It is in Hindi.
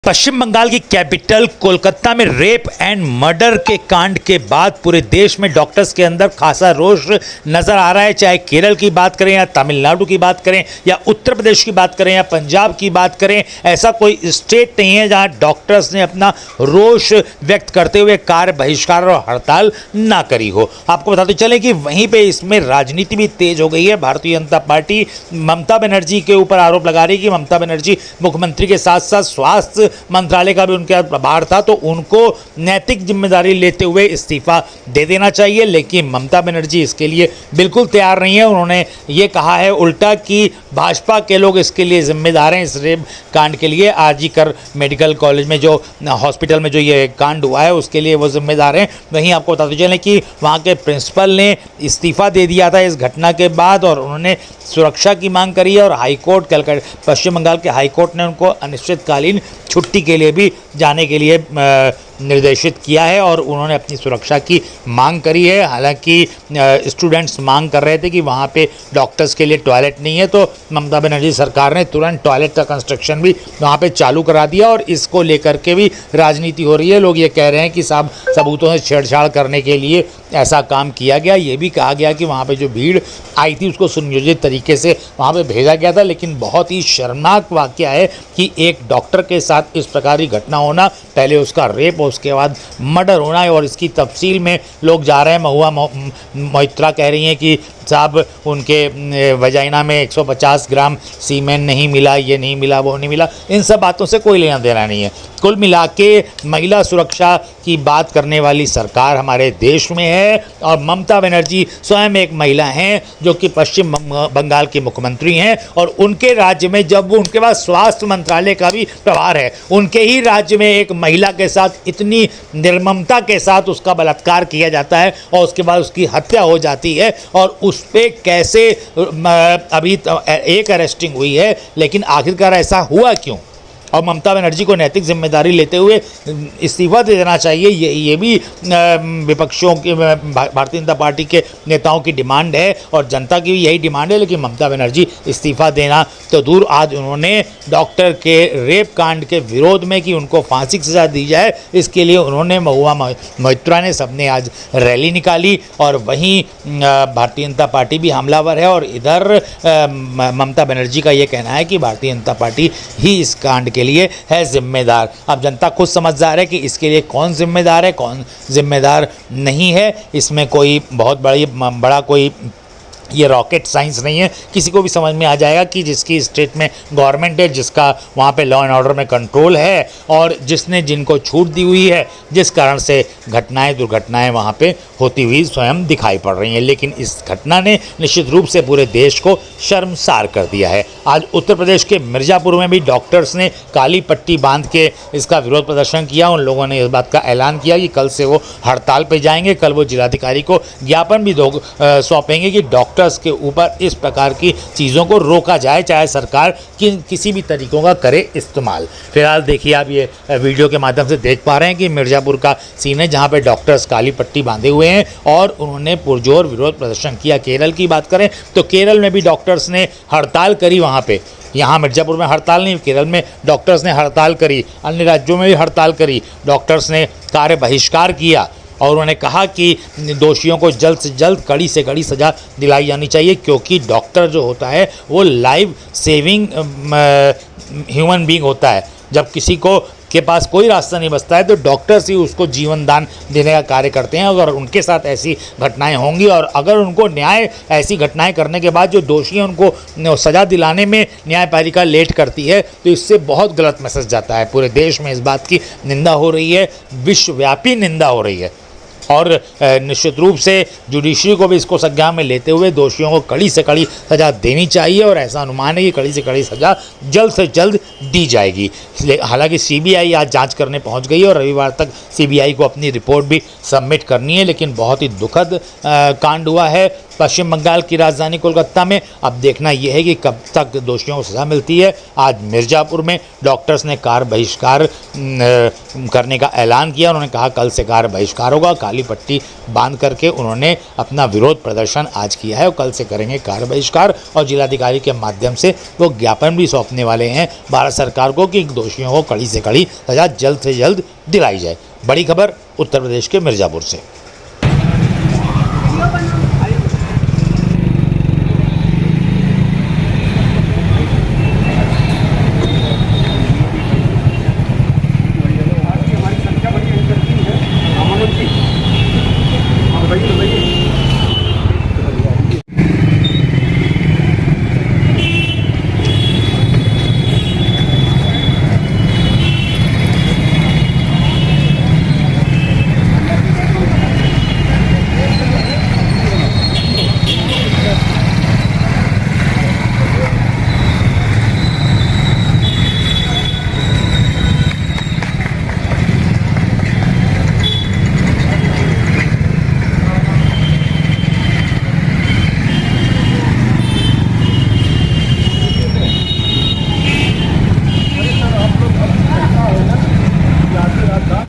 पश्चिम बंगाल की कैपिटल कोलकाता में रेप एंड मर्डर के कांड के बाद पूरे देश में डॉक्टर्स के अंदर खासा रोष नजर आ रहा है। चाहे केरल की बात करें या तमिलनाडु की बात करें या उत्तर प्रदेश की बात करें या पंजाब की बात करें, ऐसा कोई स्टेट नहीं है जहां डॉक्टर्स ने अपना रोष व्यक्त करते हुए कार्य बहिष्कार और हड़ताल ना करी हो। आपको बताते चले कि वहीं पर इसमें राजनीति भी तेज हो गई है। भारतीय जनता पार्टी ममता बनर्जी के ऊपर आरोप लगा रही है कि ममता बनर्जी मुख्यमंत्री के साथ साथ स्वास्थ्य मंत्रालय का भी उनके प्रभार था, तो उनको नैतिक जिम्मेदारी लेते हुए इस्तीफा दे देना चाहिए। लेकिन ममता बनर्जी इसके लिए बिल्कुल तैयार नहीं है। उन्होंने ये कहा है उल्टा कि भाजपा के लोग इसके लिए जिम्मेदार हैं, इस रेप कांड के लिए। आरजीकर मेडिकल कॉलेज में जो हॉस्पिटल में जो ये कांड हुआ है उसके लिए वो जिम्मेदार हैं। वहीं आपको बताते चलें कि वहाँ के प्रिंसिपल ने इस्तीफा दे दिया था इस घटना के बाद, और उन्होंने सुरक्षा की मांग करी है। और हाईकोर्ट कलकत्ता पश्चिम बंगाल के हाईकोर्ट ने उनको अनिश्चितकालीन छुट्टी के लिए भी जाने के लिए निर्देशित किया है और उन्होंने अपनी सुरक्षा की मांग करी है। हालांकि स्टूडेंट्स मांग कर रहे थे कि वहाँ पे डॉक्टर्स के लिए टॉयलेट नहीं है, तो ममता बनर्जी सरकार ने तुरंत टॉयलेट का कंस्ट्रक्शन भी वहाँ पे चालू करा दिया और इसको लेकर के भी राजनीति हो रही है। लोग ये कह रहे हैं कि सबूतों से छेड़छाड़ करने के लिए ऐसा काम किया गया। ये भी कहा गया कि वहाँ पे जो भीड़ आई थी उसको सुनियोजित तरीके से वहाँ पे भेजा गया था। लेकिन बहुत ही शर्मनाक वाकया है कि एक डॉक्टर के साथ इस प्रकार की घटना होना, पहले उसका रेप, उसके बाद मर्डर होना है। और इसकी तफसील में लोग जा रहे हैं। महुआ मोइत्रा कह रही हैं कि साहब उनके वजाइना में 150 ग्राम सीमेन नहीं मिला, ये नहीं मिला, वो नहीं मिला। इन सब बातों से कोई लेना देना नहीं है। कुल मिला के महिला सुरक्षा की बात करने वाली सरकार हमारे देश में है और ममता बनर्जी स्वयं एक महिला हैं जो कि पश्चिम बंगाल की मुख्यमंत्री हैं। और उनके राज्य में जब उनके पास स्वास्थ्य मंत्रालय का भी प्रभार है, उनके ही राज्य में एक महिला के साथ इतनी निर्ममता के साथ उसका बलात्कार किया जाता है और उसके बाद उसकी हत्या हो जाती है। और उस पे कैसे अभी एक अरेस्टिंग हुई है, लेकिन आखिरकार ऐसा हुआ क्यों? और ममता बनर्जी को नैतिक जिम्मेदारी लेते हुए इस्तीफा दे देना चाहिए। ये भी विपक्षों के भारतीय जनता पार्टी के नेताओं की डिमांड है और जनता की भी यही डिमांड है। लेकिन ममता बनर्जी इस्तीफा देना तो दूर, आज उन्होंने डॉक्टर के रेप कांड के विरोध में कि उनको फांसी की सज़ा दी जाए, इसके लिए उन्होंने महुआ मोइत्रा ने सबने आज रैली निकाली। और वहीं भारतीय जनता पार्टी भी हमलावर है और इधर ममता बनर्जी का ये कहना है कि भारतीय जनता पार्टी ही इस कांड के लिए है जिम्मेदार। अब जनता खुद समझदार है कि इसके लिए कौन जिम्मेदार है, कौन जिम्मेदार नहीं है। इसमें कोई बहुत बड़ा कोई ये रॉकेट साइंस नहीं है। किसी को भी समझ में आ जाएगा कि जिसकी स्टेट में गवर्नमेंट है, जिसका वहाँ पे लॉ एंड ऑर्डर में कंट्रोल है और जिसने जिनको छूट दी हुई है, जिस कारण से दुर्घटनाएं वहाँ पे होती हुई स्वयं दिखाई पड़ रही हैं। लेकिन इस घटना ने निश्चित रूप से पूरे देश को शर्मसार कर दिया है। आज उत्तर प्रदेश के मिर्ज़ापुर में भी डॉक्टर्स ने काली पट्टी बांध के इसका विरोध प्रदर्शन किया। उन लोगों ने इस बात का ऐलान किया कि कल से वो हड़ताल पर जाएंगे। कल वो जिलाधिकारी को ज्ञापन भी सौंपेंगे कि डॉक्टर्स के ऊपर इस प्रकार की चीज़ों को रोका जाए, चाहे सरकार किसी भी तरीकों का करे इस्तेमाल। फिलहाल देखिए, आप ये वीडियो के माध्यम से देख पा रहे हैं कि मिर्ज़ापुर का सीन है जहां पे डॉक्टर्स काली पट्टी बांधे हुए हैं और उन्होंने पुरजोर विरोध प्रदर्शन किया। केरल की बात करें तो केरल में भी डॉक्टर्स ने हड़ताल करी। वहाँ पे, यहाँ मिर्ज़ापुर में हड़ताल नहीं, केरल में डॉक्टर्स ने हड़ताल करी। अन्य राज्यों में भी हड़ताल करी। डॉक्टर्स ने कार्य बहिष्कार किया और उन्होंने कहा कि दोषियों को जल्द से जल्द कड़ी से कड़ी सज़ा दिलाई जानी चाहिए, क्योंकि डॉक्टर जो होता है वो लाइफ सेविंग ह्यूमन बीइंग होता है। जब किसी के पास कोई रास्ता नहीं बचता है तो डॉक्टर्स ही उसको जीवन दान देने का कार्य करते हैं। अगर उनके साथ ऐसी घटनाएं होंगी और अगर उनको न्याय ऐसी घटनाएं करने के बाद जो दोषी हैं उनको सज़ा दिलाने में न्यायपालिका लेट करती है, तो इससे बहुत गलत मैसेज जाता है। पूरे देश में इस बात की निंदा हो रही है, विश्वव्यापी निंदा हो रही है। और निश्चित रूप से जुडिशरी को भी इसको संज्ञान में लेते हुए दोषियों को कड़ी से कड़ी सज़ा देनी चाहिए और ऐसा अनुमान है कि कड़ी से कड़ी सज़ा जल्द से जल्द दी जाएगी। हालांकि सीबीआई आज जांच करने पहुंच गई और रविवार तक सीबीआई को अपनी रिपोर्ट भी सबमिट करनी है। लेकिन बहुत ही दुखद कांड हुआ है। पश्चिम बंगाल की राजधानी कोलकाता में। अब देखना यह है कि कब तक दोषियों को सजा मिलती है। आज मिर्ज़ापुर में डॉक्टर्स ने कार बहिष्कार करने का ऐलान किया। उन्होंने कहा कल से कार बहिष्कार होगा। काली पट्टी बांध करके उन्होंने अपना विरोध प्रदर्शन आज किया है और कल से करेंगे कार बहिष्कार और जिलाधिकारी के माध्यम से वो ज्ञापन भी सौंपने वाले हैं भारत सरकार को कि दोषियों को कड़ी से कड़ी सजा जल्द से जल्द दिलाई जाए। बड़ी खबर उत्तर प्रदेश के मिर्ज़ापुर से।